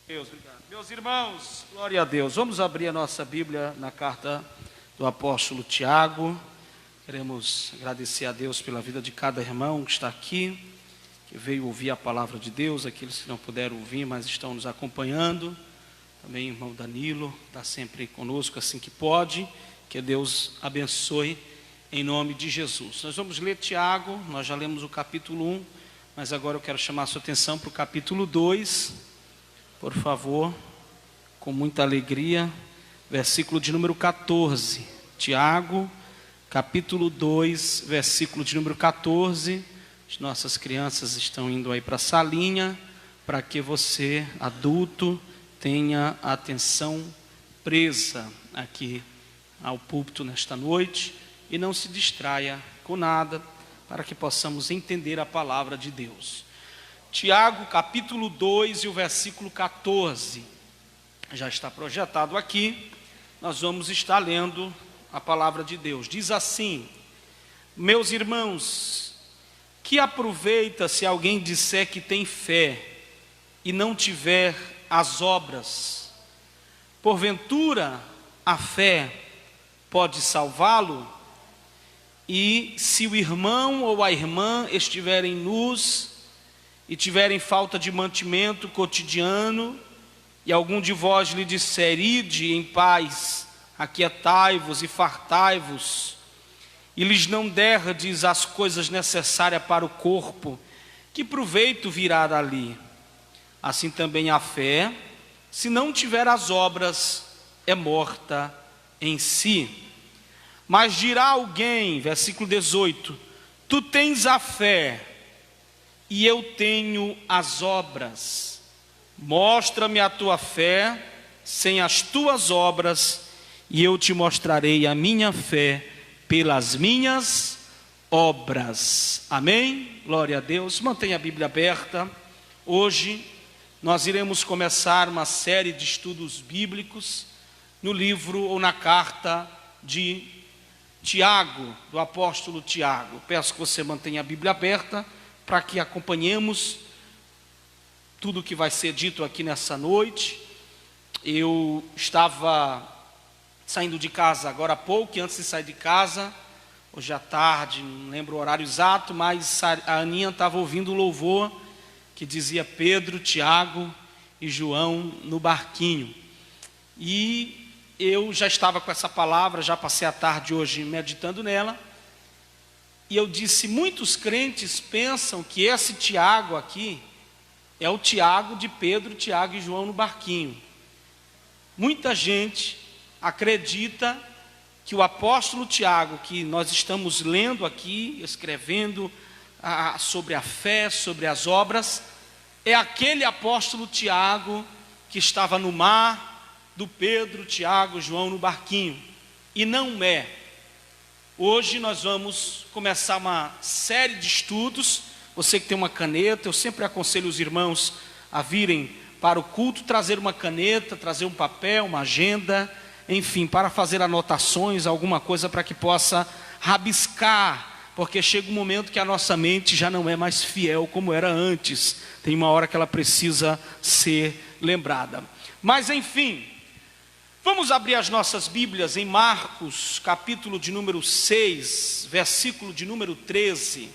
Deus, obrigado. Meus irmãos, glória a Deus. Vamos abrir a nossa Bíblia na carta do apóstolo Tiago. Queremos agradecer a Deus pela vida de cada irmão que está aqui, que veio ouvir a palavra de Deus, aqueles que não puderam ouvir, mas estão nos acompanhando. Também o irmão Danilo está sempre conosco assim que pode. Que Deus abençoe em nome de Jesus. Nós vamos ler Tiago, nós já lemos o capítulo 1, mas agora eu quero chamar a sua atenção para o capítulo 2. Por favor, com muita alegria, versículo de número 14. Tiago, capítulo 2, versículo de número 14. As nossas crianças estão indo aí para a salinha, para que você, adulto, tenha a atenção presa aqui ao púlpito nesta noite e não se distraia com nada, para que possamos entender a palavra de Deus. Tiago, capítulo 2 e o versículo 14, já está projetado aqui, nós vamos estar lendo a palavra de Deus. Diz assim: meus irmãos, que aproveita se alguém disser que tem fé e não tiver as obras? Porventura, a fé pode salvá-lo? E se o irmão ou a irmã estiverem nus e tiverem falta de mantimento cotidiano, e algum de vós lhe disser: ide em paz, aquietai-vos e fartai-vos, e lhes não derdes as coisas necessárias para o corpo, que proveito virá dali? Assim também a fé, se não tiver as obras, é morta em si. Mas dirá alguém, versículo 18: tu tens a fé e eu tenho as obras. Mostra-me a tua fé sem as tuas obras, e eu te mostrarei a minha fé pelas minhas obras. Amém? Glória a Deus. Mantenha a Bíblia aberta. Hoje nós iremos começar uma série de estudos bíblicos no livro ou na carta de Tiago, do apóstolo Tiago. Peço que você mantenha a Bíblia aberta para que acompanhemos tudo o que vai ser dito aqui nessa noite. Eu estava saindo de casa agora há pouco, e antes de sair de casa, hoje à tarde, não lembro o horário exato, mas a Aninha estava ouvindo o louvor que dizia Pedro, Tiago e João no barquinho. E eu já estava com essa palavra, já passei a tarde hoje meditando nela. E eu disse: muitos crentes pensam que esse Tiago aqui é o Tiago de Pedro, Tiago e João no barquinho. Muita gente acredita que o apóstolo Tiago, que nós estamos lendo aqui, escrevendo sobre a fé, sobre as obras, é aquele apóstolo Tiago que estava no mar, do Pedro, Tiago, João no barquinho. E não é. Hoje nós vamos começar uma série de estudos. Você que tem uma caneta, eu sempre aconselho os irmãos a virem para o culto, trazer uma caneta, trazer um papel, uma agenda, enfim, para fazer anotações, alguma coisa para que possa rabiscar, porque chega um momento que a nossa mente já não é mais fiel como era antes. Tem uma hora que ela precisa ser lembrada. Mas enfim, vamos abrir as nossas Bíblias em Marcos, capítulo de número 6, versículo de número 13.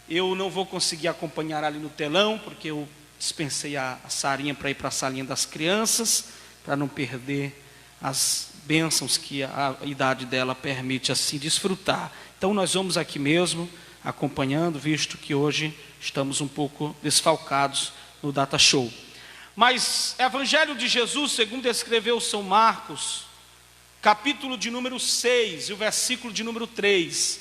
Eu não vou conseguir acompanhar ali no telão, porque eu dispensei a Sarinha para ir para a salinha das crianças, para não perder as bênçãos que a idade dela permite assim desfrutar. Então nós vamos aqui mesmo, acompanhando, visto que hoje estamos um pouco desfalcados no Data Show. Mas Evangelho de Jesus, segundo escreveu São Marcos, capítulo de número 6 e o versículo de número 3.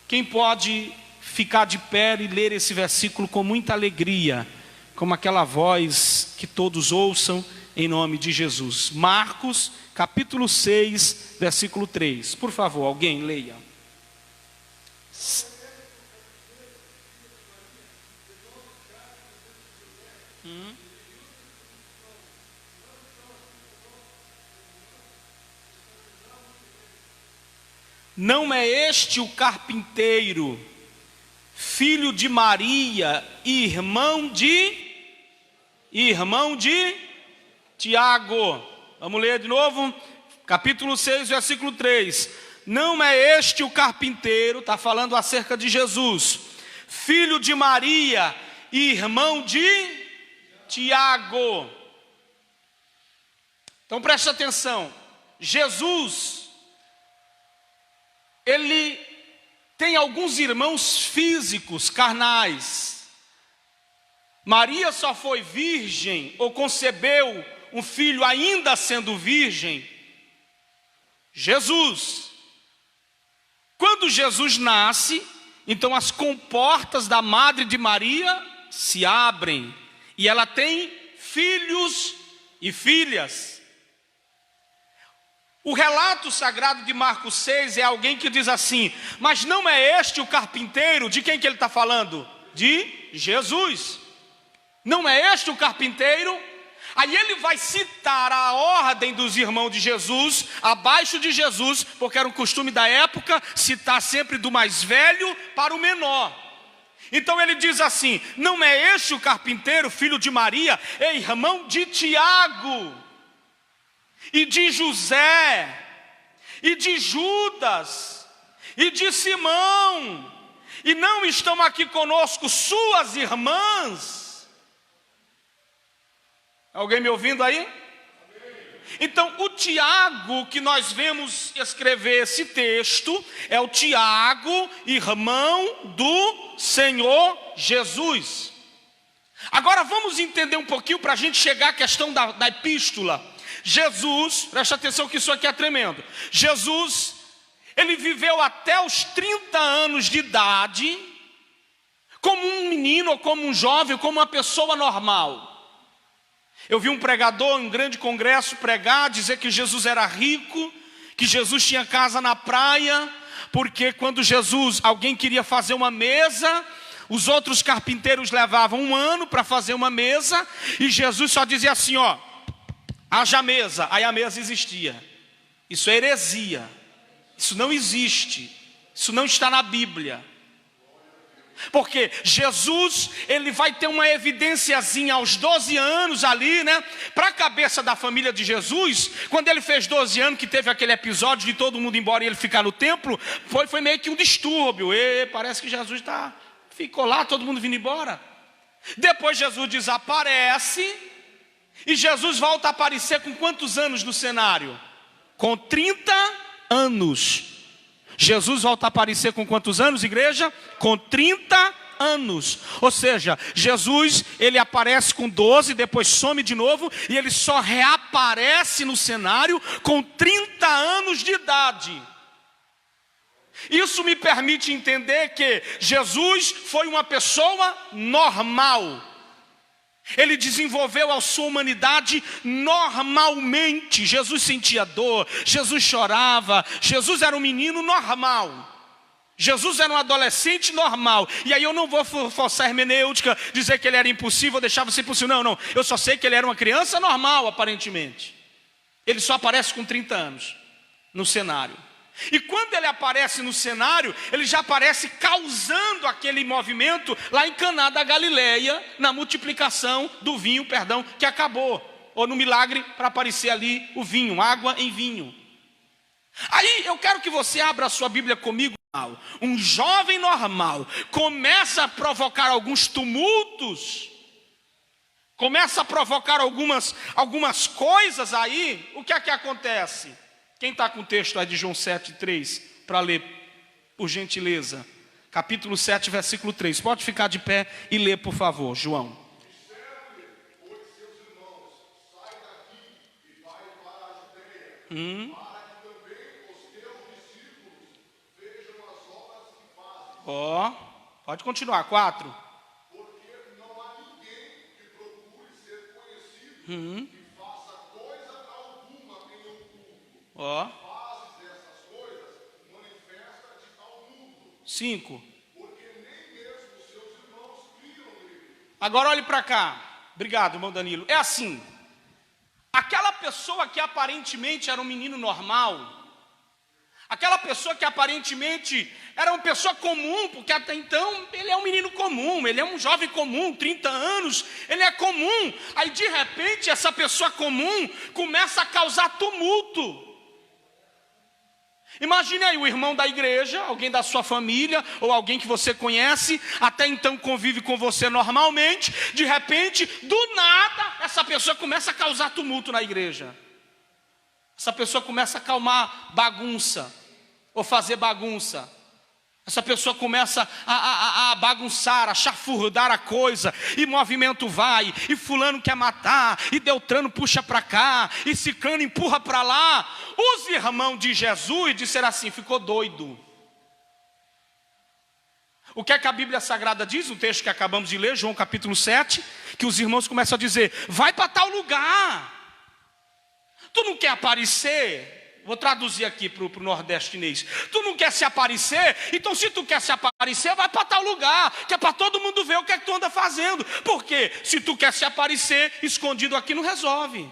Quem pode ficar de pé e ler esse versículo com muita alegria, como aquela voz que todos ouçam em nome de Jesus. Marcos, capítulo 6, versículo 3. Por favor, alguém leia. Não é este o carpinteiro, filho de Maria, irmão de Tiago. Vamos ler de novo? Capítulo 6, versículo 3. Não é este o carpinteiro, está falando acerca de Jesus, filho de Maria e irmão de Tiago. Então preste atenção. Jesus, ele tem alguns irmãos físicos, carnais. Maria só foi virgem ou concebeu um filho ainda sendo virgem. Jesus. Quando Jesus nasce, então as comportas da madre de Maria se abrem e ela tem filhos e filhas. O relato sagrado de Marcos 6 é alguém que diz assim: mas não é este o carpinteiro? De quem que ele está falando? De Jesus. Não é este o carpinteiro? Aí ele vai citar a ordem dos irmãos de Jesus, abaixo de Jesus, porque era um costume da época, citar sempre do mais velho para o menor. Então ele diz assim: não é este o carpinteiro, filho de Maria, é irmão de Tiago, e de José, e de Judas, e de Simão, e não estão aqui conosco suas irmãs? Alguém me ouvindo aí? Então o Tiago que nós vemos escrever esse texto é o Tiago, irmão do Senhor Jesus. Agora vamos entender um pouquinho para a gente chegar à questão da epístola. Jesus, preste atenção que isso aqui é tremendo. Jesus, ele viveu até os 30 anos de idade, como um menino, ou como um jovem, ou como uma pessoa normal. Eu vi um pregador em um grande congresso pregar, dizer que Jesus era rico, que Jesus tinha casa na praia, porque quando alguém queria fazer uma mesa, os outros carpinteiros levavam 1 ano para fazer uma mesa, e Jesus só dizia assim, ó, haja mesa, aí a mesa existia. Isso é heresia, isso não existe, isso não está na Bíblia. Porque Jesus, ele vai ter uma evidênciazinha aos 12 anos ali, né? Para a cabeça da família de Jesus, quando ele fez 12 anos, que teve aquele episódio de todo mundo ir embora e ele ficar no templo, foi meio que um distúrbio. Parece que Jesus ficou lá, todo mundo vindo embora. Depois Jesus desaparece, e Jesus volta a aparecer com quantos anos no cenário? Com 30 anos. Jesus volta a aparecer com quantos anos, igreja? Com 30 anos. Ou seja, Jesus, ele aparece com 12, depois some de novo, e ele só reaparece no cenário com 30 anos de idade. Isso me permite entender que Jesus foi uma pessoa normal. Ele desenvolveu a sua humanidade normalmente. Jesus sentia dor, Jesus chorava, Jesus era um menino normal. Jesus era um adolescente normal. E aí eu não vou forçar a hermenêutica, dizer que ele era impossível, deixava ser possível. Não, eu só sei que ele era uma criança normal, aparentemente. Ele só aparece com 30 anos no cenário. E quando ele aparece no cenário, ele já aparece causando aquele movimento lá em Caná da Galileia, na multiplicação do vinho, que acabou, ou no milagre para aparecer ali o vinho, água em vinho. Aí eu quero que você abra a sua Bíblia comigo. Um jovem normal começa a provocar alguns tumultos, começa a provocar algumas coisas aí. O que é que acontece? Quem está com o texto aí de João 7:3 para ler, por gentileza? Capítulo 7, versículo 3. Pode ficar de pé e ler, por favor, João. Pode continuar, 4. Porque não há ninguém que procure ser conhecido que faça coisa alguma em oculto. Fazes essas coisas, manifesta-te ao mundo. 5. Porque nem mesmo os seus irmãos criam nele. Agora olhe para cá. Obrigado, irmão Danilo. É assim. Aquela pessoa que aparentemente era um menino normal, Aquela pessoa que aparentemente era uma pessoa comum, porque até então ele é um menino comum, ele é um jovem comum, 30 anos, ele é comum. Aí de repente essa pessoa comum começa a causar tumulto. Imagine aí o irmão da igreja, alguém da sua família, ou alguém que você conhece, até então convive com você normalmente, de repente, do nada, essa pessoa começa a causar tumulto na igreja. Essa pessoa começa a causar bagunça, ou fazer bagunça. Essa pessoa começa a bagunçar, a chafurdar a coisa, e movimento vai, e fulano quer matar, e Beltrano puxa para cá, e Cicrano empurra para lá. Os irmãos de Jesus disseram assim: ficou doido. O que é que a Bíblia Sagrada diz? O texto que acabamos de ler, João capítulo 7, que os irmãos começam a dizer: vai para tal lugar. Tu não quer aparecer? Vou traduzir aqui para o nordestinês. Tu não quer se aparecer? Então se tu quer se aparecer, vai para tal lugar, que é para todo mundo ver o que é que tu anda fazendo. Porque se tu quer se aparecer, escondido aqui não resolve.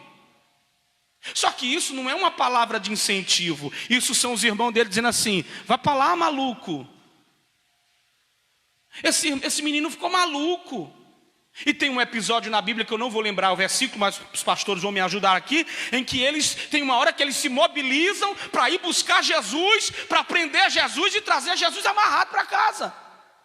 Só que isso não é uma palavra de incentivo. Isso são os irmãos dele dizendo assim: vai para lá, maluco. Esse menino ficou maluco. E tem um episódio na Bíblia que eu não vou lembrar o versículo, mas os pastores vão me ajudar aqui, em que tem uma hora que eles se mobilizam para ir buscar Jesus, para prender Jesus e trazer Jesus amarrado para casa.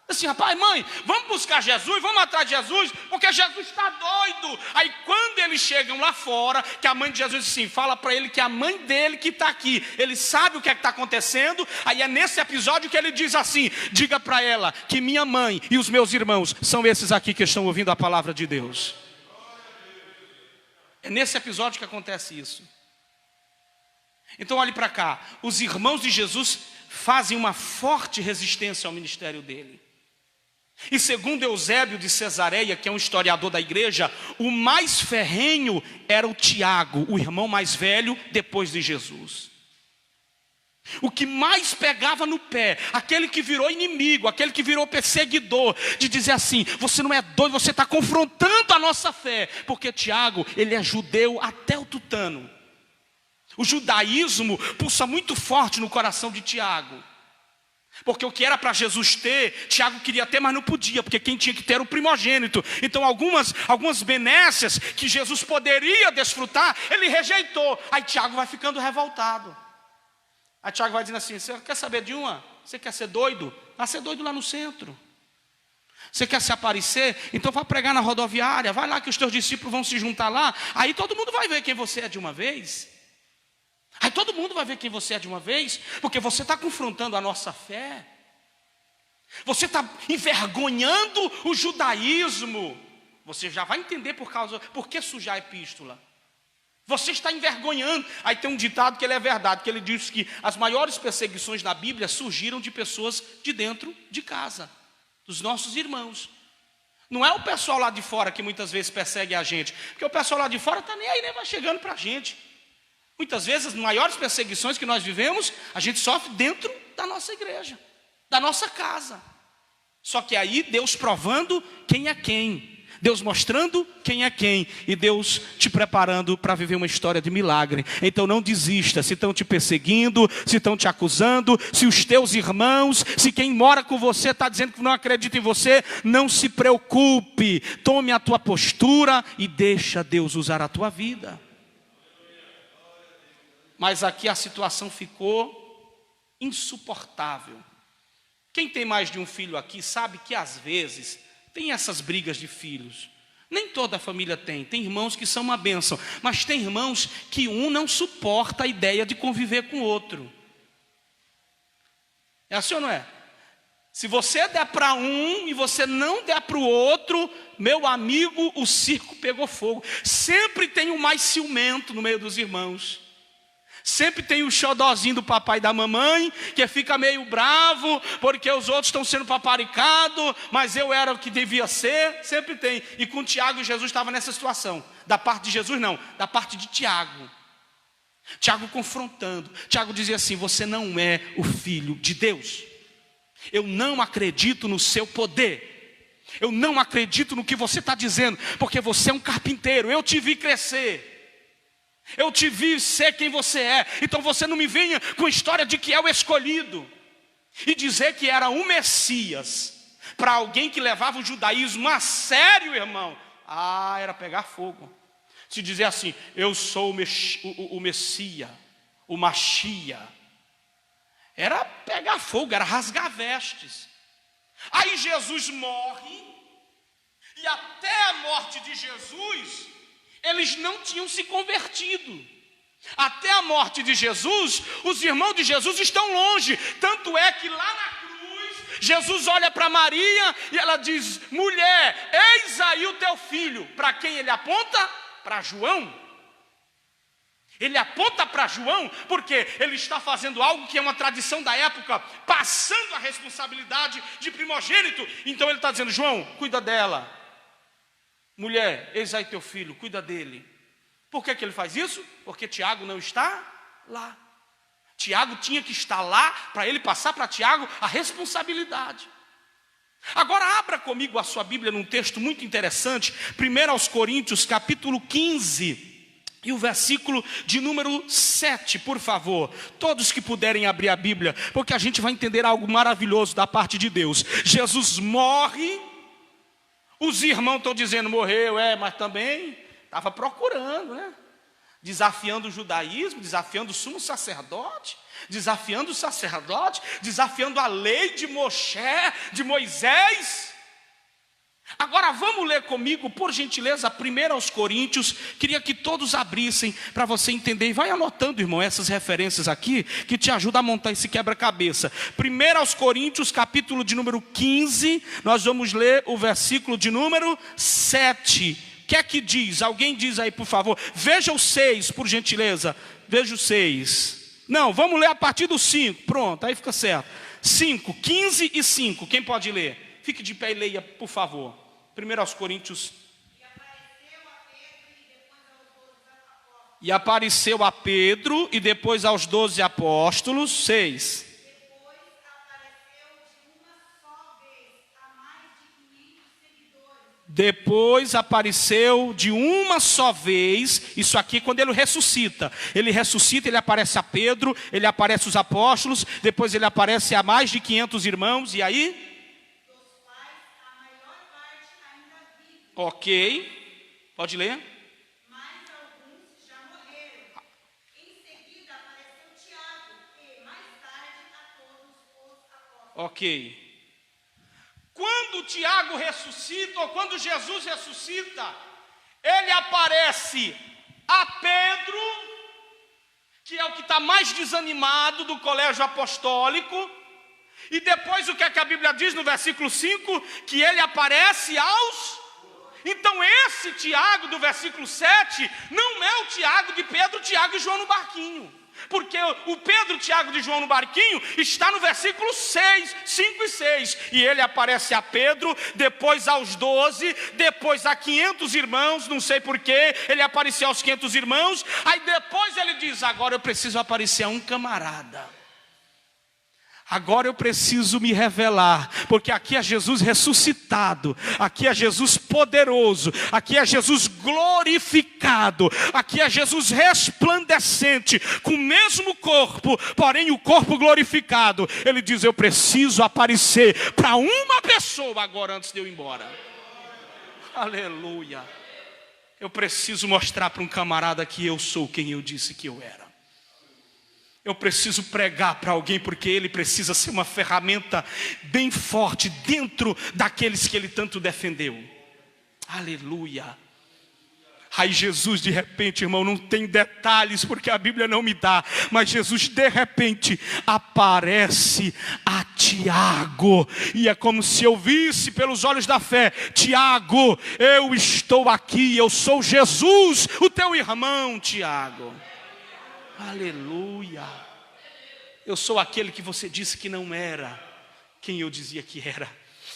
Assim: rapaz, mãe, vamos buscar Jesus, vamos atrás de Jesus, porque Jesus está doido. Aí quando eles chegam lá fora, que a mãe de Jesus assim, fala para ele que a mãe dele que está aqui, ele sabe o que é que está acontecendo. Aí é nesse episódio que ele diz assim: diga para ela que minha mãe e os meus irmãos são esses aqui que estão ouvindo a palavra de Deus. É nesse episódio que acontece isso. Então olhe para cá, os irmãos de Jesus fazem uma forte resistência ao ministério dele. E segundo Eusébio de Cesareia, que é um historiador da igreja, o mais ferrenho era o Tiago, o irmão mais velho depois de Jesus. O que mais pegava no pé, aquele que virou inimigo, aquele que virou perseguidor, de dizer assim: você não é doido, você está confrontando a nossa fé. Porque Tiago, ele é judeu até o tutano. O judaísmo pulsa muito forte no coração de Tiago. Porque o que era para Jesus ter, Tiago queria ter, mas não podia, porque quem tinha que ter era o primogênito. Então algumas benécias que Jesus poderia desfrutar, ele rejeitou. Aí Tiago vai ficando revoltado. Aí Tiago vai dizendo assim: você quer saber de uma? Você quer ser doido? Vai ser doido lá no centro. Você quer se aparecer? Então vai pregar na rodoviária, vai lá que os teus discípulos vão se juntar lá. Aí todo mundo vai ver quem você é de uma vez. Aí todo mundo vai ver quem você é de uma vez, porque você está confrontando a nossa fé. Você está envergonhando o judaísmo. Você já vai entender por que sujar a epístola. Você está envergonhando. Aí tem um ditado que ele é verdade, que ele diz que as maiores perseguições na Bíblia surgiram de pessoas de dentro de casa, dos nossos irmãos. Não é o pessoal lá de fora que muitas vezes persegue a gente, porque o pessoal lá de fora está nem aí, nem vai chegando para a gente. Muitas vezes as maiores perseguições que nós vivemos, a gente sofre dentro da nossa igreja, da nossa casa. Só que aí Deus provando quem é quem, Deus mostrando quem é quem, e Deus te preparando para viver uma história de milagre. Então não desista. Se estão te perseguindo, se estão te acusando, se os teus irmãos, se quem mora com você está dizendo que não acredita em você, não se preocupe. Tome a tua postura e deixa Deus usar a tua vida. Mas aqui a situação ficou insuportável. Quem tem mais de um filho aqui sabe que às vezes tem essas brigas de filhos. Nem toda a família tem irmãos que são uma bênção, mas tem irmãos que um não suporta a ideia de conviver com o outro. É assim ou não é? Se você der para um e você não der para o outro, meu amigo, o circo pegou fogo. Sempre tem o mais ciumento no meio dos irmãos. Sempre tem o xodózinho do papai e da mamãe, que fica meio bravo, porque os outros estão sendo paparicados, mas eu era o que devia ser. Sempre tem. E com Tiago, Jesus estava nessa situação. Da parte de Jesus não, da parte de Tiago. Tiago confrontando. Tiago dizia assim: você não é o filho de Deus. Eu não acredito no seu poder. Eu não acredito no que você está dizendo, porque você é um carpinteiro, eu te vi crescer. Eu te vi ser quem você é. Então você não me venha com a história de que é o escolhido e dizer que era o Messias. Para alguém que levava o judaísmo a sério, irmão, era pegar fogo. Se dizer assim, eu sou o Messias, o Machia, era pegar fogo, era rasgar vestes. Aí Jesus morre, e até a morte de Jesus, eles não tinham se convertido. Até a morte de Jesus, os irmãos de Jesus estão longe. Tanto é que lá na cruz, Jesus olha para Maria e ela diz, mulher, eis aí o teu filho. Para quem ele aponta? Para João. Ele aponta para João porque ele está fazendo algo que é uma tradição da época, passando a responsabilidade de primogênito. Então ele está dizendo, João, cuida dela. Mulher, eis aí teu filho, cuida dele. Por que ele faz isso? Porque Tiago não está lá. Tiago tinha que estar lá para ele passar para Tiago a responsabilidade. Agora abra comigo a sua Bíblia num texto muito interessante, 1 Coríntios capítulo 15 e o versículo de número 7, por favor. Todos que puderem abrir a Bíblia, porque a gente vai entender algo maravilhoso da parte de Deus. Jesus morre, os irmãos estão dizendo, morreu, mas também estava procurando, né? Desafiando o judaísmo, desafiando o sumo sacerdote, desafiando o sacerdote, desafiando a lei de Moshe, de Moisés. Agora vamos ler comigo, por gentileza, 1 Coríntios. Queria que todos abrissem para você entender. E vai anotando, irmão, essas referências aqui, que te ajudam a montar esse quebra-cabeça. 1 Coríntios, capítulo de número 15. Nós vamos ler o versículo de número 7. O que é que diz? Alguém diz aí, por favor. Veja o 6, por gentileza. Veja o 6. Não, vamos ler a partir do 5. Pronto, aí fica certo. 5, 15 e 5. Quem pode ler? Fique de pé e leia, por favor. 1 Coríntios. E apareceu a Pedro e depois aos 12 apóstolos. 6. Depois apareceu de uma só vez, isso aqui quando ele ressuscita. Ele ressuscita, ele aparece a Pedro, ele aparece aos apóstolos, depois ele aparece a mais de 500 irmãos, e aí? Ok, pode ler. Mas alguns já morreram. Em seguida apareceu Tiago, e mais tarde a todos os apóstolos. Ok. Quando Tiago ressuscita, ou quando Jesus ressuscita, ele aparece a Pedro, que é o que está mais desanimado do colégio apostólico, e depois o que é que a Bíblia diz no versículo 5? Que ele aparece aos... Então esse Tiago do versículo 7 não é o Tiago de Pedro, Tiago e João no barquinho. Porque o Pedro, Tiago de João no barquinho está no versículo 6, 5 e 6. E ele aparece a Pedro, depois aos 12, depois a 500 irmãos, não sei porquê, ele apareceu aos 500 irmãos. Aí depois ele diz, agora eu preciso aparecer a um camarada. Agora eu preciso me revelar, porque aqui é Jesus ressuscitado, aqui é Jesus poderoso, aqui é Jesus glorificado, aqui é Jesus resplandecente, com o mesmo corpo, porém o corpo glorificado. Ele diz, eu preciso aparecer para uma pessoa agora antes de eu ir embora. Aleluia. Eu preciso mostrar para um camarada que eu sou quem eu disse que eu era. Eu preciso pregar para alguém, porque ele precisa ser uma ferramenta bem forte dentro daqueles que ele tanto defendeu. Aleluia. Aí Jesus de repente, irmão, não tem detalhes porque a Bíblia não me dá, mas Jesus de repente aparece a Tiago, e é como se eu visse pelos olhos da fé, Tiago, eu estou aqui, eu sou Jesus, o teu irmão Tiago. Aleluia. Eu sou aquele que você disse que não era quem eu dizia que era.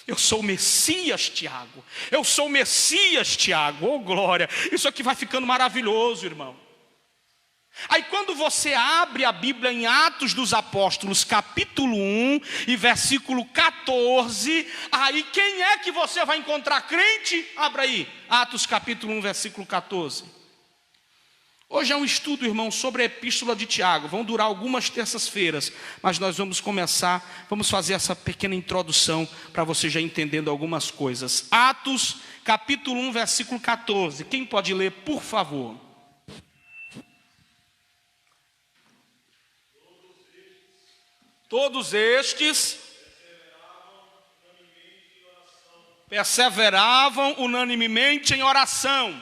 Eu sou o Messias, Tiago. Eu sou o Messias, Tiago. Oh, glória. Isso aqui vai ficando maravilhoso, irmão. Aí quando você abre a Bíblia em Atos dos Apóstolos, capítulo 1 e versículo 14, aí quem é que você vai encontrar crente? Abra aí, Atos capítulo 1, versículo 14. Hoje é um estudo, irmão, sobre a epístola de Tiago. Vão durar algumas terças-feiras, mas nós vamos vamos fazer essa pequena introdução para você já entendendo algumas coisas. Atos, capítulo 1, versículo 14. Quem pode ler, por favor? Todos estes perseveravam unanimemente em oração.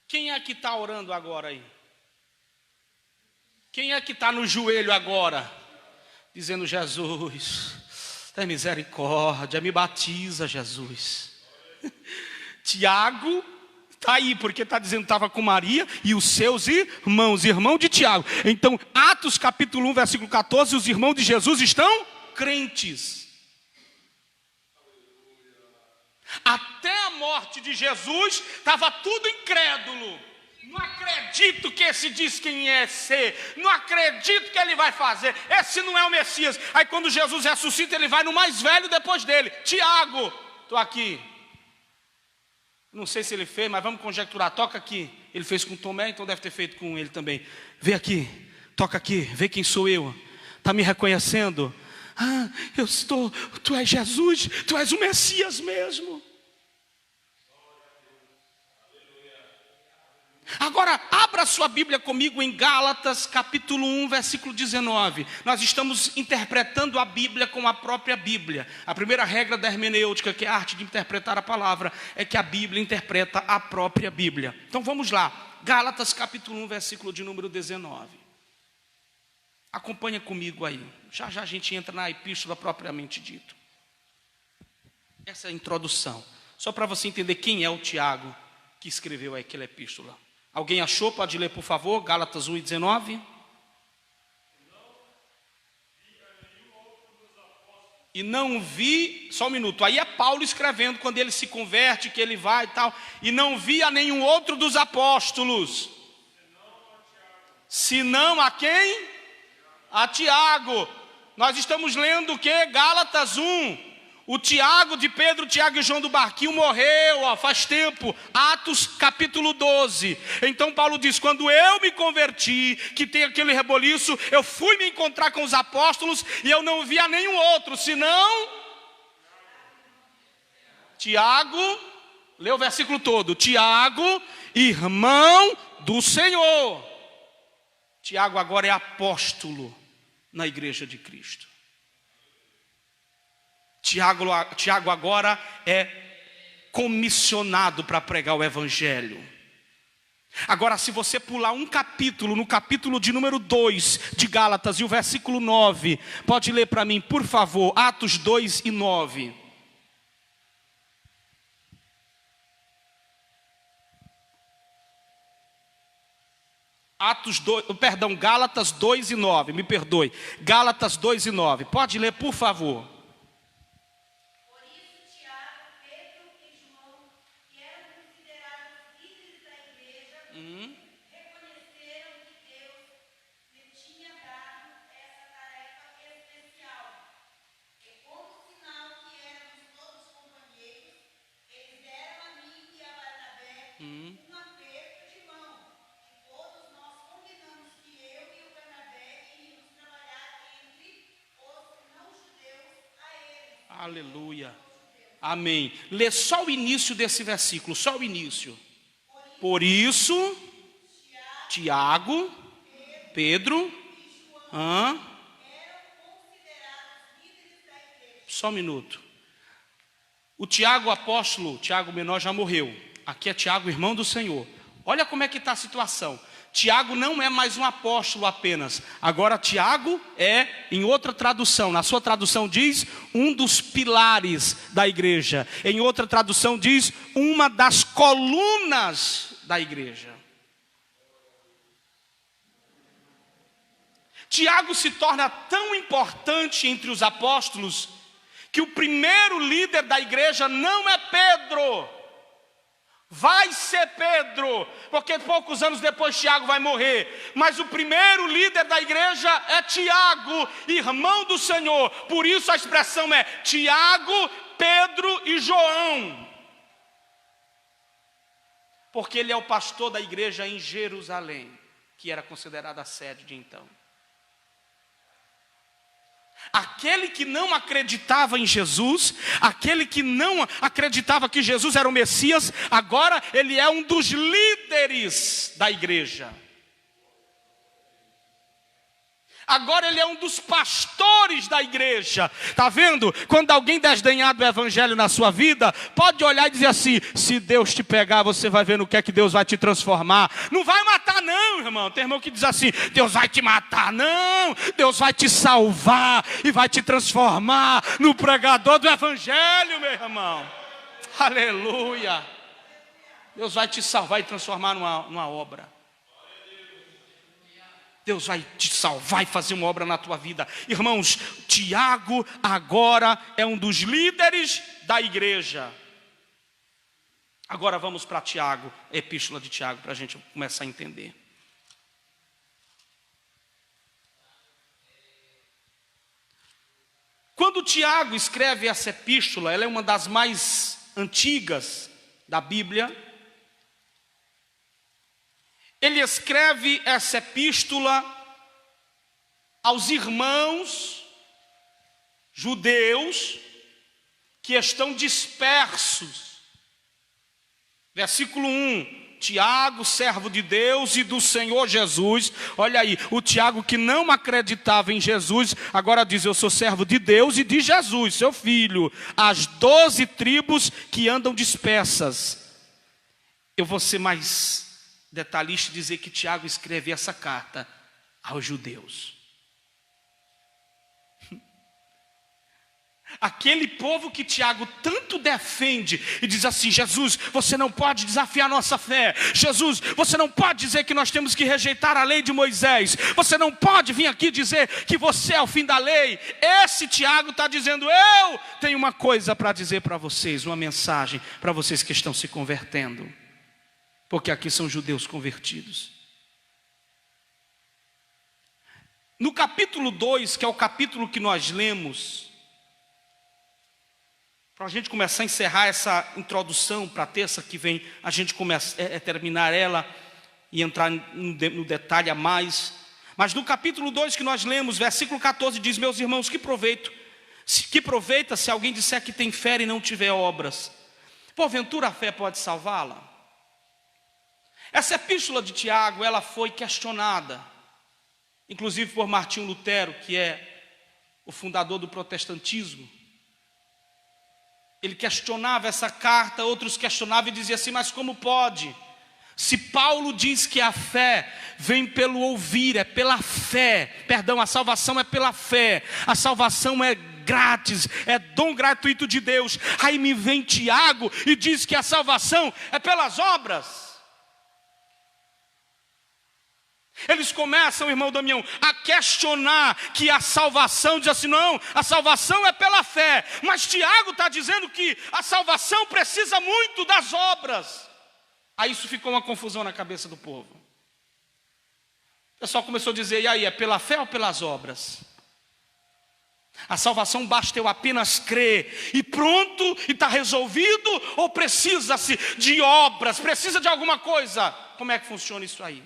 Quem é que está orando agora aí? Quem é que está no joelho agora? Dizendo: Jesus, tem misericórdia, me batiza, Jesus. Tiago está aí, porque está dizendo que estava com Maria e os seus irmão de Tiago. Então, Atos capítulo 1, versículo 14, os irmãos de Jesus estão crentes. Até a morte de Jesus, estava tudo incrédulo. Não acredito que esse diz quem é ser. Não acredito que ele vai fazer. Esse não é o Messias. Aí quando Jesus ressuscita, ele vai no mais velho depois dele. Tiago, estou aqui. Não sei se ele fez, mas vamos conjecturar. Toca aqui. Ele fez com Tomé, então deve ter feito com ele também. Vê aqui, toca aqui, vê quem sou eu. Está me reconhecendo? Tu és Jesus, tu és o Messias mesmo. Agora, abra sua Bíblia comigo em Gálatas, capítulo 1, versículo 19. Nós estamos interpretando a Bíblia com a própria Bíblia. A primeira regra da hermenêutica, que é a arte de interpretar a palavra, é que a Bíblia interpreta a própria Bíblia. Então vamos lá. Gálatas, capítulo 1, versículo de número 19. Acompanha comigo aí. Já já a gente entra na epístola propriamente dito. Essa é a introdução. Só para você entender quem é o Tiago que escreveu aquela epístola. Alguém achou? Pode ler, por favor, Gálatas 1 e 19. E não vi, só um minuto, aí é Paulo escrevendo quando ele se converte, que ele vai e tal. E não vi a nenhum outro dos apóstolos. Senão a quem? A Tiago. Nós estamos lendo o que? Gálatas 1. O Tiago de Pedro, Tiago e João do Barquinho morreu, faz tempo. Atos capítulo 12. Então Paulo diz: quando eu me converti, que tem aquele reboliço, eu fui me encontrar com os apóstolos e eu não vi a nenhum outro, senão Tiago. Lê o versículo todo. Tiago, irmão do Senhor. Tiago agora é apóstolo na igreja de Cristo. Tiago agora é comissionado para pregar o evangelho. Agora, se você pular um capítulo, no capítulo de número 2 de Gálatas, e o versículo 9, pode ler para mim, por favor, Atos 2 e 9. Gálatas 2 e 9, me perdoe. Gálatas 2 e 9, pode ler, por favor. Aleluia. Amém. Lê só o início desse versículo, só o início. Por isso, Tiago, Pedro, só um minuto. O Tiago apóstolo, Tiago menor já morreu. Aqui é Tiago, irmão do Senhor. Olha como é que está a situação. Tiago não é mais um apóstolo apenas. Agora Tiago é, em outra tradução, na sua tradução diz, um dos pilares da igreja. Em outra tradução diz, uma das colunas da igreja. Tiago se torna tão importante entre os apóstolos, que o primeiro líder da igreja não é Pedro. Vai ser Pedro, porque poucos anos depois Tiago vai morrer. Mas o primeiro líder da igreja é Tiago, irmão do Senhor. Por isso a expressão é Tiago, Pedro e João. Porque ele é o pastor da igreja em Jerusalém, que era considerada a sede de então. Aquele que não acreditava em Jesus, aquele que não acreditava que Jesus era o Messias, agora ele é um dos líderes da igreja. Agora ele é um dos pastores da igreja. Está vendo? Quando alguém desdenhar do evangelho na sua vida, pode olhar e dizer assim: se Deus te pegar, você vai ver no que é que Deus vai te transformar. Não vai matar não, irmão. Tem irmão que diz assim: Deus vai te matar. Não, Deus vai te salvar e vai te transformar no pregador do evangelho, meu irmão. Aleluia. Deus vai te salvar e transformar numa obra. Deus vai te salvar e fazer uma obra na tua vida. Irmãos, Tiago agora é um dos líderes da igreja. Agora vamos para Tiago, a epístola de Tiago, para a gente começar a entender. Quando Tiago escreve essa epístola, ela é uma das mais antigas da Bíblia. Ele escreve essa epístola aos irmãos judeus que estão dispersos. Versículo 1, Tiago, servo de Deus e do Senhor Jesus. Olha aí, o Tiago que não acreditava em Jesus, agora diz: eu sou servo de Deus e de Jesus, seu filho, as 12 tribos que andam dispersas. Eu vou ser mais detalhista, dizer que Tiago escreve essa carta aos judeus. Aquele povo que Tiago tanto defende e diz assim: Jesus, você não pode desafiar nossa fé. Jesus, você não pode dizer que nós temos que rejeitar a lei de Moisés. Você não pode vir aqui dizer que você é o fim da lei. Esse Tiago está dizendo: eu tenho uma coisa para dizer para vocês, uma mensagem para vocês que estão se convertendo. Porque aqui são judeus convertidos. No capítulo 2, que é o capítulo que nós lemos, para a gente começar a encerrar essa introdução, para a terça que vem a gente terminar ela e entrar no detalhe a mais. Mas no capítulo 2 que nós lemos, versículo 14 diz: meus irmãos, que proveita se alguém disser que tem fé e não tiver obras? Porventura a fé pode salvá-la? Essa epístola de Tiago, ela foi questionada, inclusive por Martinho Lutero, que é o fundador do protestantismo. Ele questionava essa carta, outros questionavam e diziam assim: mas como pode? Se Paulo diz que a fé vem pelo ouvir, é pela fé, perdão, a salvação é pela fé, a salvação é grátis, é dom gratuito de Deus. Aí me vem Tiago e diz que a salvação é pelas obras. Eles começam, irmão Damião, a questionar que a salvação, diz assim: não, a salvação é pela fé. Mas Tiago está dizendo que a salvação precisa muito das obras. Aí isso ficou uma confusão na cabeça do povo. O pessoal começou a dizer: e aí, é pela fé ou pelas obras? A salvação basta eu apenas crer e pronto, e está resolvido? Ou precisa-se de obras, precisa de alguma coisa? Como é que funciona isso aí?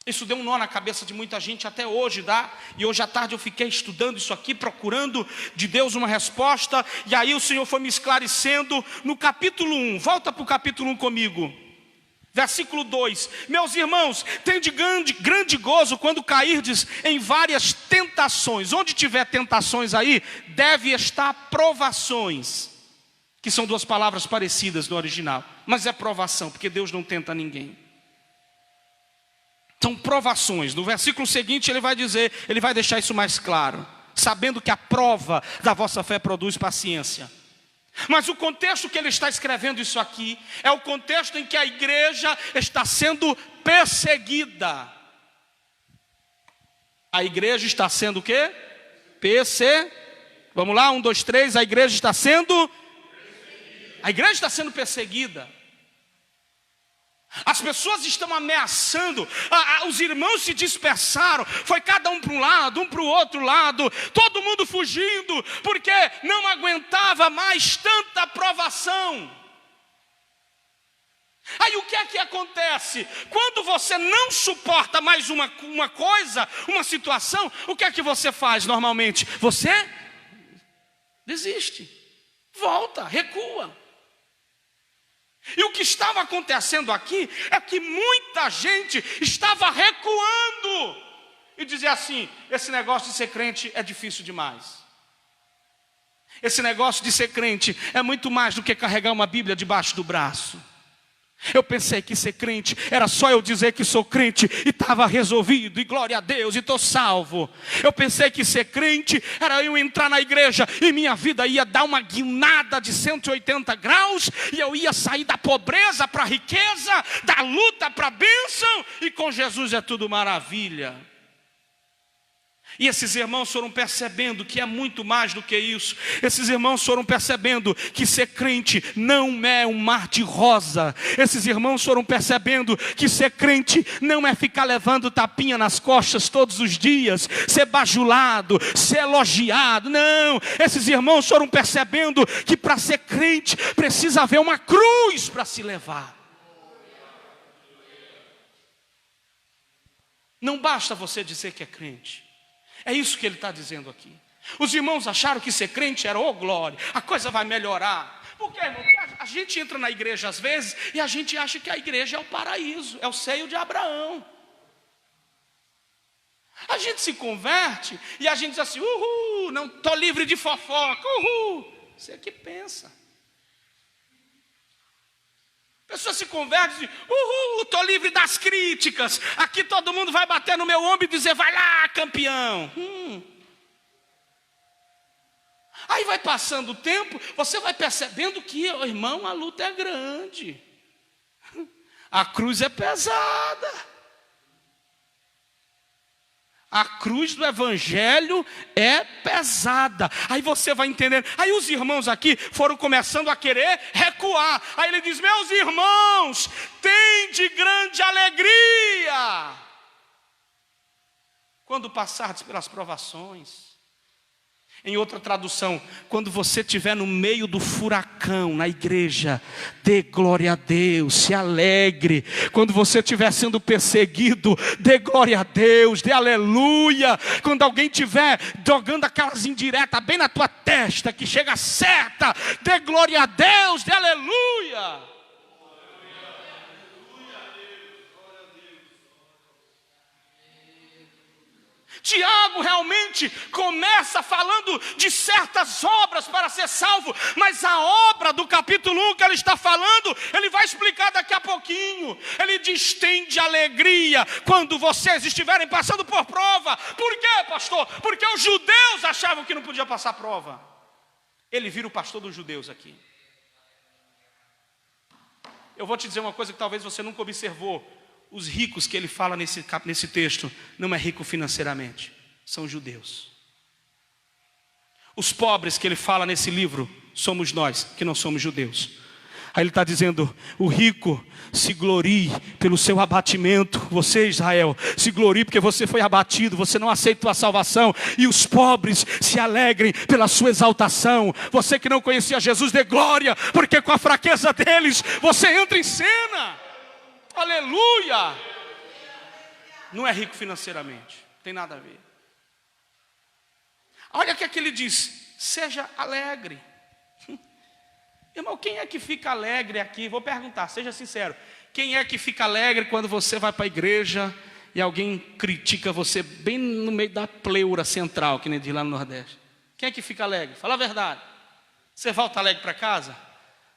Isso deu um nó na cabeça de muita gente até hoje, dá? E hoje à tarde eu fiquei estudando isso aqui, procurando de Deus uma resposta. E aí o Senhor foi me esclarecendo no capítulo 1. Volta para o capítulo 1 comigo. Versículo 2. Meus irmãos, tende grande gozo quando cairdes em várias tentações. Onde tiver tentações aí, deve estar provações. Que são duas palavras parecidas no original. Mas é provação, porque Deus não tenta ninguém. São provações. No versículo seguinte ele vai dizer, ele vai deixar isso mais claro: sabendo que a prova da vossa fé produz paciência. Mas o contexto que ele está escrevendo isso aqui é o contexto em que a igreja está sendo perseguida. A igreja está sendo o quê? Vamos lá, 1, 2, 3. A igreja está sendo A igreja está sendo perseguida. As pessoas estão ameaçando, os irmãos se dispersaram, foi cada um para um lado, um para o outro lado, todo mundo fugindo, porque não aguentava mais tanta provação. Aí o que é que acontece? Quando você não suporta mais uma coisa, uma situação, o que é que você faz normalmente? Você desiste, volta, recua. E o que estava acontecendo aqui é que muita gente estava recuando e dizia assim: esse negócio de ser crente é difícil demais. Esse negócio de ser crente é muito mais do que carregar uma Bíblia debaixo do braço. Eu pensei que ser crente era só eu dizer que sou crente e estava resolvido, e glória a Deus, e estou salvo. Eu pensei que ser crente era eu entrar na igreja e minha vida ia dar uma guinada de 180 graus, e eu ia sair da pobreza para a riqueza, da luta para a bênção, e com Jesus é tudo maravilha. E esses irmãos foram percebendo que é muito mais do que isso. Esses irmãos foram percebendo que ser crente não é um mar de rosa. Esses irmãos foram percebendo que ser crente não é ficar levando tapinha nas costas todos os dias, ser bajulado, ser elogiado. Não, esses irmãos foram percebendo que para ser crente precisa haver uma cruz para se levar. Não basta você dizer que é crente. É isso que ele está dizendo aqui. Os irmãos acharam que ser crente era, oh glória, a coisa vai melhorar. Por quê, irmão? Porque a gente entra na igreja às vezes e a gente acha que a igreja é o paraíso, é o seio de Abraão. A gente se converte e a gente diz assim: uhul, não estou livre de fofoca, uhul. Você que pensa. A pessoa se converte e diz: uhul, estou livre das críticas. Aqui todo mundo vai bater no meu ombro e dizer: vai lá, campeão. Aí vai passando o tempo, você vai percebendo que, irmão, a luta é grande. A cruz é pesada. A cruz do evangelho é pesada. Aí você vai entendendo. Aí os irmãos aqui foram começando a querer recuar. Aí ele diz: meus irmãos, tende grande alegria quando passardes pelas provações. Em outra tradução, quando você estiver no meio do furacão na igreja, dê glória a Deus, se alegre. Quando você estiver sendo perseguido, dê glória a Deus, dê aleluia. Quando alguém estiver jogando aquelas indiretas bem na tua testa, que chega certa, dê glória a Deus, dê aleluia. Tiago realmente começa falando de certas obras para ser salvo, mas a obra do capítulo 1 que ele está falando, ele vai explicar daqui a pouquinho. Ele diz: tende alegria quando vocês estiverem passando por prova. Por quê, pastor? Porque os judeus achavam que não podia passar prova. Ele vira o pastor dos judeus aqui. Eu vou te dizer uma coisa que talvez você nunca observou. Os ricos que ele fala nesse texto não é rico financeiramente, são judeus. Os pobres que ele fala nesse livro somos nós, que não somos judeus. Aí ele está dizendo: o rico se glorie pelo seu abatimento. Você, Israel, se glorie porque você foi abatido, você não aceitou a salvação. E os pobres se alegrem pela sua exaltação. Você que não conhecia Jesus, dê glória, porque com a fraqueza deles você entra em cena. Aleluia! Não é rico financeiramente, tem nada a ver. Olha o que ele diz: seja alegre. Irmão, quem é que fica alegre aqui? Vou perguntar, seja sincero. Quem é que fica alegre quando você vai para a igreja e alguém critica você bem no meio da pleura central, que nem diz lá no Nordeste? Quem é que fica alegre? Fala a verdade. Você volta alegre para casa?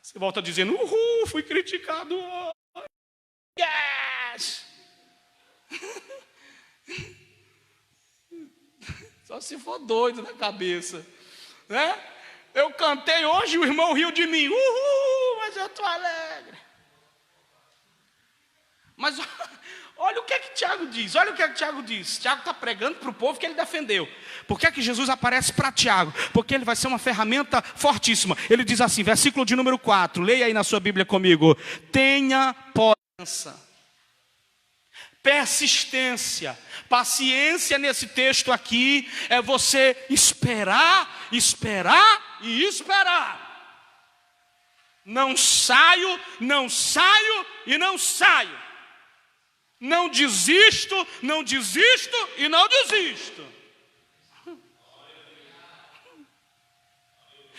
Você volta dizendo: uhul, fui criticado. Yes! Só se for doido na cabeça, né? Eu cantei hoje e o irmão riu de mim. Uhul, mas eu estou alegre. Mas Olha o que é que Tiago diz, olha o que é que Tiago diz. Tiago está pregando para o povo que ele defendeu. Por que é que Jesus aparece para Tiago? Porque ele vai ser uma ferramenta fortíssima. Ele diz assim, versículo de número 4, leia aí na sua Bíblia comigo. Tenha persistência, paciência nesse texto aqui é você esperar, esperar e esperar. Não saio e não saio. Não desisto e não desisto.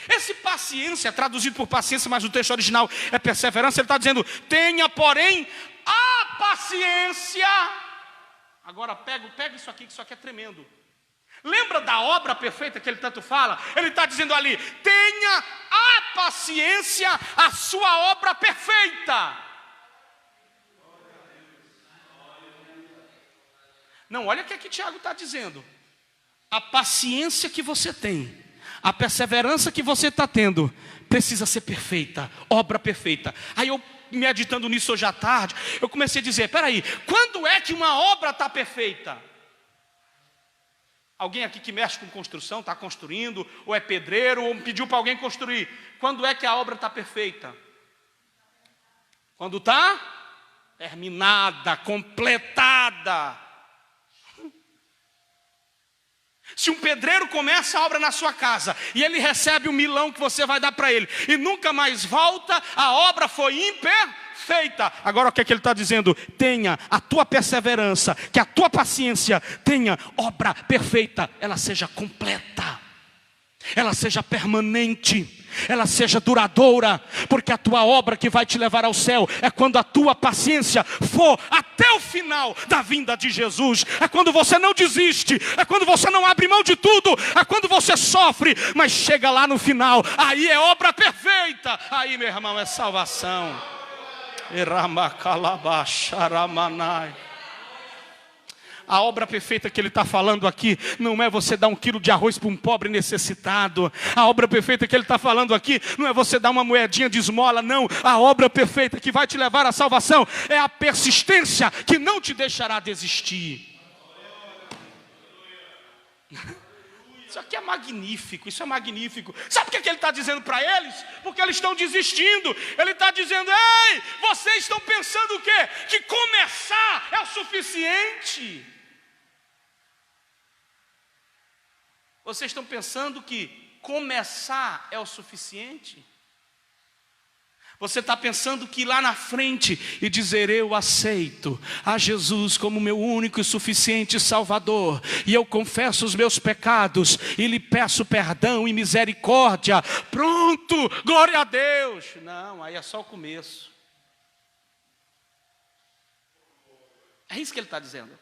Esse paciência, traduzido por paciência, mas no texto original é perseverança. Ele está dizendo, tenha porém a paciência. Agora pega isso aqui, que isso aqui é tremendo. Lembra da obra perfeita que ele tanto fala? Ele está dizendo ali, tenha a paciência, a sua obra perfeita. Não, olha o que é que Tiago está dizendo. A paciência que você tem, a perseverança que você está tendo, precisa ser perfeita, obra perfeita. Aí eu, meditando nisso hoje à tarde, eu comecei a dizer, peraí, quando é que uma obra está perfeita? Alguém aqui que mexe com construção, está construindo, ou é pedreiro, ou pediu para alguém construir. Quando é que a obra está perfeita? Quando está terminada, completada. Se um pedreiro começa a obra na sua casa e ele recebe o milão que você vai dar para ele e nunca mais volta, a obra foi imperfeita. Agora o que é que ele está dizendo? Tenha a tua perseverança, que a tua paciência tenha obra perfeita, ela seja completa, ela seja permanente, ela seja duradoura, porque a tua obra que vai te levar ao céu é quando a tua paciência for até o final da vinda de Jesus. É quando você não desiste, é quando você não abre mão de tudo, é quando você sofre, mas chega lá no final, aí é obra perfeita, aí, meu irmão, é salvação. A obra perfeita que ele está falando aqui não é você dar 1 quilo de arroz para um pobre necessitado. A obra perfeita que ele está falando aqui não é você dar uma moedinha de esmola, não. A obra perfeita que vai te levar à salvação é a persistência que não te deixará desistir. Isso aqui é magnífico, isso é magnífico. Sabe o que ele está dizendo para eles? Porque eles estão desistindo. Ele está dizendo, ei, vocês estão pensando o quê? Que começar é o suficiente. Vocês estão pensando que começar é o suficiente? Você está pensando que ir lá na frente e dizer, eu aceito a Jesus como meu único e suficiente Salvador, e eu confesso os meus pecados, e lhe peço perdão e misericórdia, pronto, glória a Deus. Não, aí é só o começo. É isso que ele está dizendo.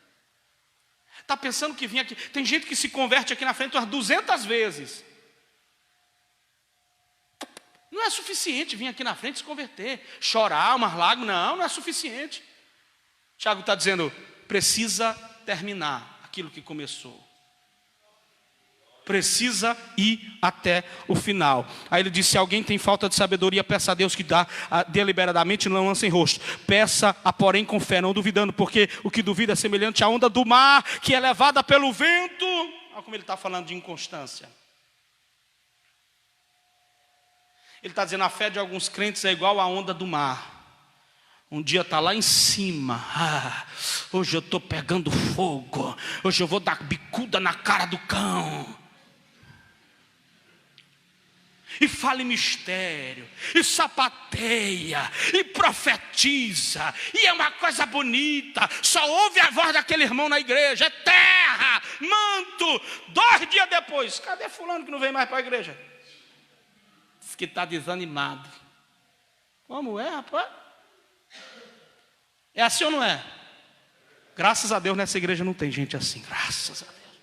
Está pensando que vinha aqui, tem gente que se converte aqui na frente umas 200 vezes. Não é suficiente vir aqui na frente e se converter, chorar umas lágrimas, não é suficiente. Tiago está dizendo, precisa terminar aquilo que começou. Precisa ir até o final. Aí ele disse, se alguém tem falta de sabedoria, peça a Deus que dá deliberadamente, não lança em rosto. Peça, porém com fé, não duvidando, porque o que duvida é semelhante à onda do mar, que é levada pelo vento. Olha como ele está falando de inconstância. Ele está dizendo, a fé de alguns crentes é igual à onda do mar. Um dia está lá em cima, hoje eu estou pegando fogo, hoje eu vou dar bicuda na cara do cão. E fala em mistério, e sapateia, e profetiza, e é uma coisa bonita. Só ouve a voz daquele irmão na igreja, é terra, manto. 2 dias depois, cadê fulano que não vem mais para a igreja? Diz que está desanimado. Como é, rapaz? É assim ou não é? Graças a Deus nessa igreja não tem gente assim, graças a Deus.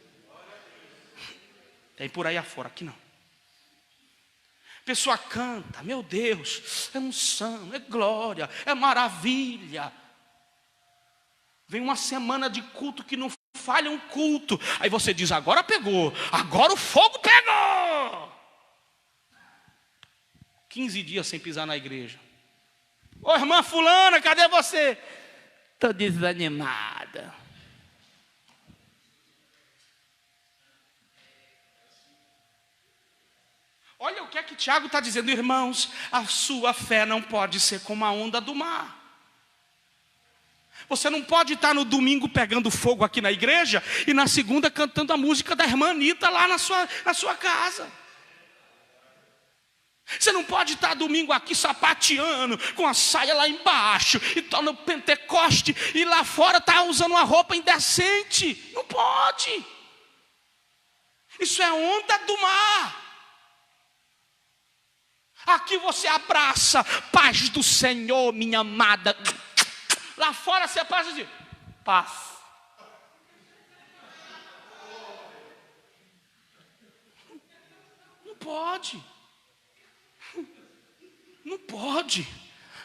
Tem por aí afora, aqui não. A pessoa canta, meu Deus, é unção, é glória, é maravilha. Vem uma semana de culto que não falha um culto. Aí você diz, agora pegou, agora o fogo pegou. 15 dias sem pisar na igreja. Ô irmã fulana, cadê você? Estou desanimada. Olha o que é que Tiago está dizendo, irmãos. A sua fé não pode ser como a onda do mar. Você não pode estar no domingo pegando fogo aqui na igreja e na segunda cantando a música da irmã Anitta lá na sua casa. Você não pode estar domingo aqui sapateando com a saia lá embaixo e está no Pentecoste e lá fora está usando uma roupa indecente. Não pode. Isso é onda do mar. Aqui você abraça, paz do Senhor, minha amada. Lá fora você passa e diz, paz. Não pode. Não pode.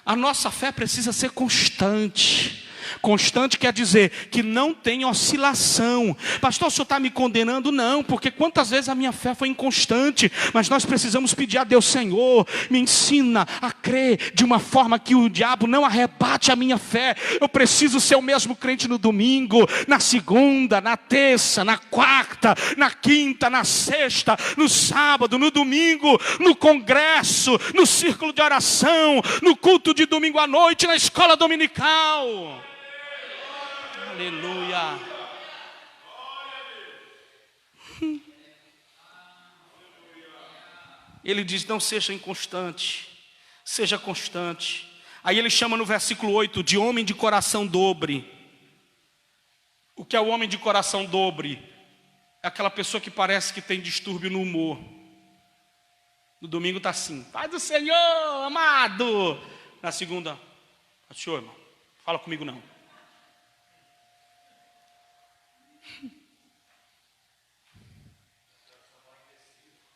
A nossa fé precisa ser constante. Constante quer dizer que não tem oscilação. Pastor, o senhor está me condenando? Não, porque quantas vezes a minha fé foi inconstante. Mas nós precisamos pedir a Deus, Senhor, me ensina a crer de uma forma que o diabo não arrebate a minha fé. Eu preciso ser o mesmo crente no domingo, na segunda, na terça, na quarta, na quinta, na sexta, no sábado, no domingo, no congresso, no círculo de oração, no culto de domingo à noite, na escola dominical. Aleluia. Ele diz, não seja inconstante, seja constante. Aí ele chama no versículo 8 de homem de coração dobre. O que é o homem de coração dobre? É aquela pessoa que parece que tem distúrbio no humor. No domingo está assim, Pai do Senhor, amado. Na segunda, senhor, irmão, fala comigo não.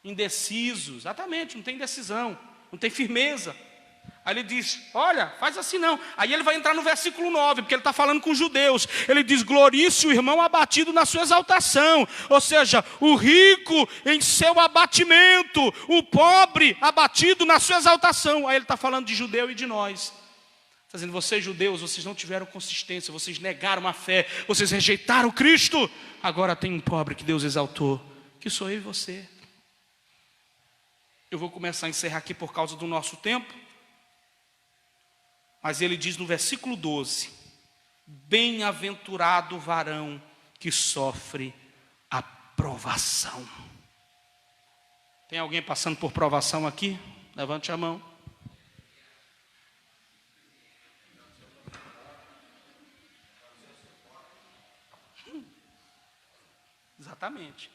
Indeciso, exatamente, não tem decisão, não tem firmeza. Aí ele diz, olha, faz assim não. Aí ele vai entrar no versículo 9, porque ele está falando com os judeus. Ele diz, glorie-se o irmão abatido na sua exaltação. Ou seja, o rico em seu abatimento, o pobre abatido na sua exaltação. Aí ele está falando de judeu e de nós. Está dizendo, vocês judeus, vocês não tiveram consistência, vocês negaram a fé, vocês rejeitaram Cristo. Agora tem um pobre que Deus exaltou, que sou eu e você. Eu vou começar a encerrar aqui por causa do nosso tempo. Mas ele diz no versículo 12, bem-aventurado o varão que sofre a provação. Tem alguém passando por provação aqui? Levante a mão. Exatamente.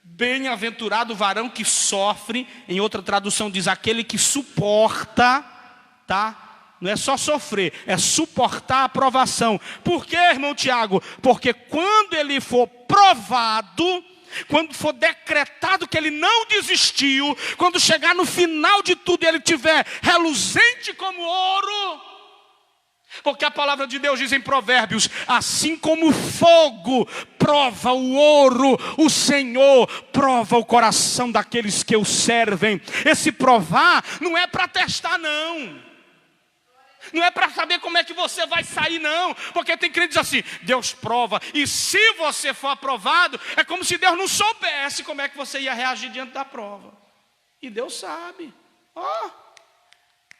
Bem-aventurado o varão que sofre, em outra tradução diz aquele que suporta, tá? Não é só sofrer, é suportar a provação. Por quê, irmão Tiago? Porque quando ele for provado, quando for decretado que ele não desistiu, quando chegar no final de tudo e ele estiver reluzente como ouro, porque a palavra de Deus diz em Provérbios, assim como o fogo prova o ouro, o Senhor prova o coração daqueles que o servem. Esse provar não é para testar não. Não é para saber como é que você vai sair não. Porque tem crentes assim, Deus prova. E se você for aprovado, é como se Deus não soubesse como é que você ia reagir diante da prova. E Deus sabe.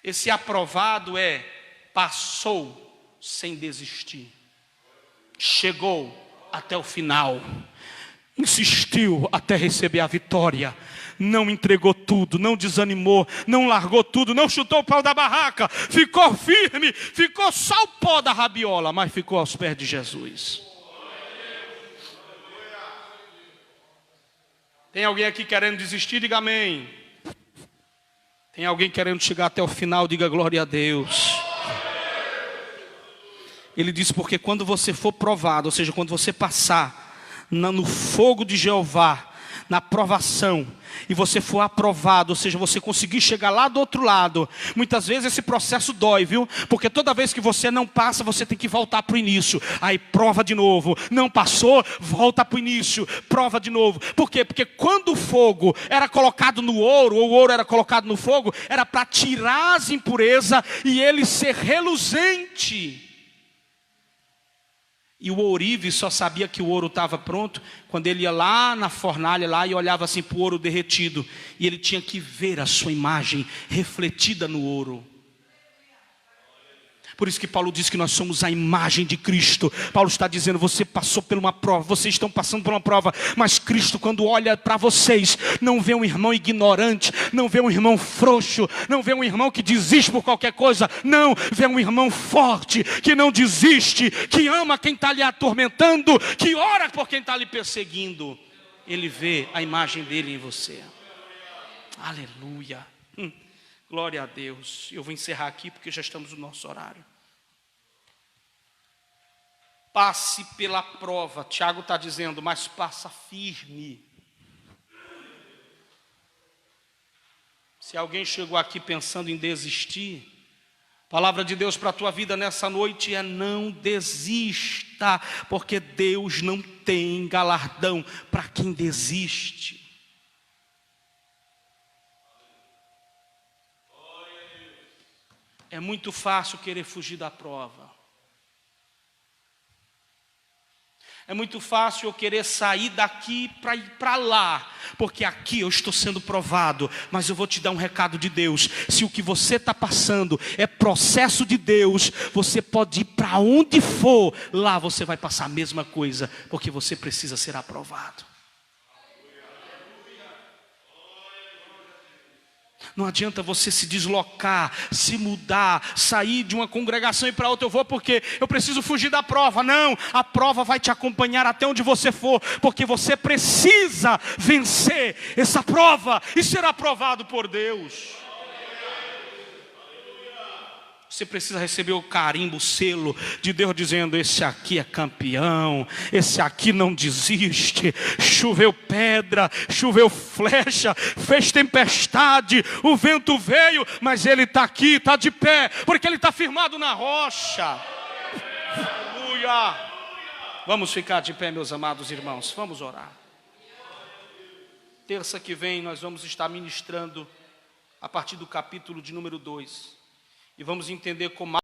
Esse aprovado passou sem desistir. Chegou até o final. Insistiu até receber a vitória. Não entregou tudo, não desanimou, não largou tudo, não chutou o pau da barraca. Ficou firme, ficou só o pó da rabiola, mas ficou aos pés de Jesus. Tem alguém aqui querendo desistir? Diga amém. Tem alguém querendo chegar até o final? Diga glória a Deus. Ele diz, porque quando você for provado, ou seja, quando você passar no fogo de Jeová, na provação, e você for aprovado, ou seja, você conseguir chegar lá do outro lado, muitas vezes esse processo dói, viu? Porque toda vez que você não passa, você tem que voltar para o início, aí prova de novo, não passou, volta para o início, prova de novo. Por quê? Porque quando o fogo era colocado no ouro, ou o ouro era colocado no fogo, era para tirar as impurezas e ele ser reluzente. E o ourive só sabia que o ouro estava pronto quando ele ia lá na fornalha lá e olhava assim para o ouro derretido. E ele tinha que ver a sua imagem refletida no ouro. Por isso que Paulo diz que nós somos a imagem de Cristo. Paulo está dizendo, você passou por uma prova, vocês estão passando por uma prova, mas Cristo, quando olha para vocês, não vê um irmão ignorante, não vê um irmão frouxo, não vê um irmão que desiste por qualquer coisa, não, vê um irmão forte, que não desiste, que ama quem está lhe atormentando, que ora por quem está lhe perseguindo. Ele vê a imagem dele em você. Aleluia. Glória a Deus. Eu vou encerrar aqui porque já estamos no nosso horário. Passe pela prova. Tiago está dizendo, mas passa firme. Se alguém chegou aqui pensando em desistir, a palavra de Deus para a tua vida nessa noite é: não desista, porque Deus não tem galardão para quem desiste. É muito fácil querer fugir da prova. É muito fácil eu querer sair daqui para ir para lá, porque aqui eu estou sendo provado. Mas eu vou te dar um recado de Deus: se o que você está passando é processo de Deus, você pode ir para onde for, lá você vai passar a mesma coisa, porque você precisa ser aprovado. Não adianta você se deslocar, se mudar, sair de uma congregação e para outra. Eu vou porque eu preciso fugir da prova. Não, a prova vai te acompanhar até onde você for, porque você precisa vencer essa prova e ser aprovado por Deus. Você precisa receber o carimbo, o selo de Deus dizendo: esse aqui é campeão, esse aqui não desiste. Choveu pedra, choveu flecha, fez tempestade, o vento veio, mas ele está aqui, está de pé, porque ele está firmado na rocha. Aleluia. Vamos ficar de pé, meus amados irmãos, vamos orar. Terça que vem nós vamos estar ministrando a partir do capítulo de número 2. E vamos entender como